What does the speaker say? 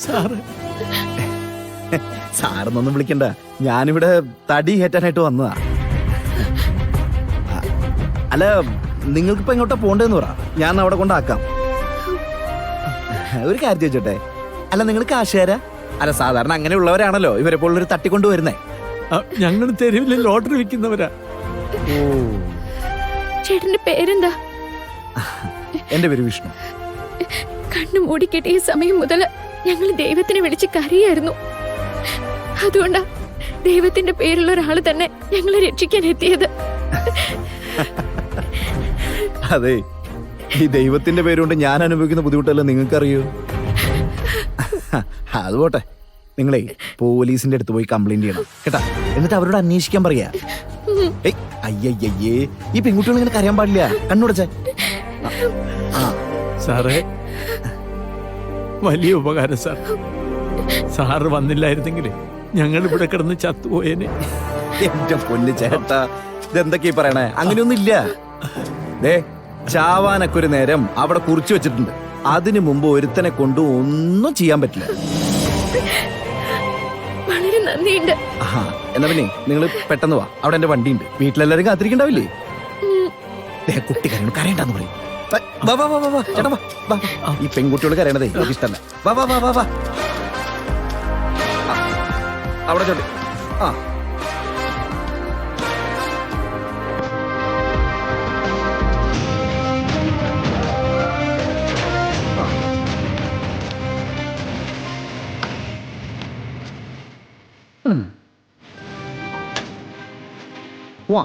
Sir സാറെന്നൊന്നും വിളിക്കണ്ട, ഞാനിവിടെ തടി കയറ്റാനായിട്ട് വന്നതാ. അല്ല, നിങ്ങൾക്കിപ്പോ എങ്ങോട്ടാ പോണ്ടേന്ന് പറ, ഞാൻ അവിടെ കൊണ്ടാക്കാം. ഒരു കാര്യം ചോദിച്ചോട്ടെ, അല്ല നിങ്ങൾ കാശുകാരാ? അല്ല, സാധാരണ അങ്ങനെയുള്ളവരാണല്ലോ ഇവരെ പോലുള്ളൊരു തട്ടിക്കൊണ്ടുവരുന്നേ. ഞങ്ങൾ തെരുവിൽ ലോട്ടറി വിൽക്കുന്നവരാ. ഓ, ചേട്ടന്റെ പേരെന്താ? എന്റെ പേര് വിഷ്ണു. കണ്ണു മൂടി കെട്ടിയ സമയം മുതൽ ഞങ്ങൾ ദൈവത്തിനെ വിളിച്ച് കരയായിരുന്നു. അതുകൊണ്ടാ ദൈവത്തിന്റെ പേരുള്ള ഒരാള് തന്നെ ഞങ്ങളെ രക്ഷിക്കാൻ എത്തിയത്. അതെ, ഈ ദൈവത്തിന്റെ പേരുകൊണ്ട് ഞാൻ അനുഭവിക്കുന്ന ബുദ്ധിമുട്ടല്ല നിങ്ങൾക്കറിയൂ. അത് പോട്ടെ, നിങ്ങളെ പോലീസിന്റെ അടുത്ത് പോയി കംപ്ലൈന്റ് ചെയ്യണം കേട്ടാ. എന്നിട്ട് അവരോട് അന്വേഷിക്കാൻ പറയാ. അയ്യയ്യേ, ഈ പെൺകുട്ടികൾ ഇങ്ങനെ കരയാൻ പാടില്ല. കണ്ണുടച്ചേ. സാറേ, വലിയ ഉപകാരം സാർ. സാറ് വന്നില്ലായിരുന്നെങ്കിൽ ഞങ്ങൾ ഇവിടെ കിടന്ന് ചത്തുപോയേനെ. എന്റെ പൊന്നു ചേട്ടാ, ഇതെന്തൊക്കെയാ പറയണേ? അങ്ങനെയൊന്നും ഇല്ല. ദേ, ചാവാനൊക്കെ ഒരു നേരം അവിടെ കുറിച്ചു വെച്ചിട്ടുണ്ട്. അതിനു മുമ്പ് ഒരുത്തനെ കൊണ്ട് ഒന്നും ചെയ്യാൻ പറ്റില്ല. വളരെ നന്ദിയുണ്ട്. എന്നാ പിന്നെ നിങ്ങൾ പെട്ടെന്ന് വാ, അവിടെ എന്റെ വണ്ടിയുണ്ട്. വീട്ടിലെല്ലാരും കാത്തിരിക്കണ്ടാവില്ലേ? കുട്ടി കരയണം, കരയണ്ടെന്ന് പറയും. വാ വാ വാ വാ വാ ചേട്ടാ, വാ വാ. ഈ പെൺകുട്ടിയോട് കരയണതേ എനിക്ക് ഇഷ്ടമല്ല. വാ വാ വാ വാ വാ. അവിടെ ചോട്ടെ. ആ, വാ.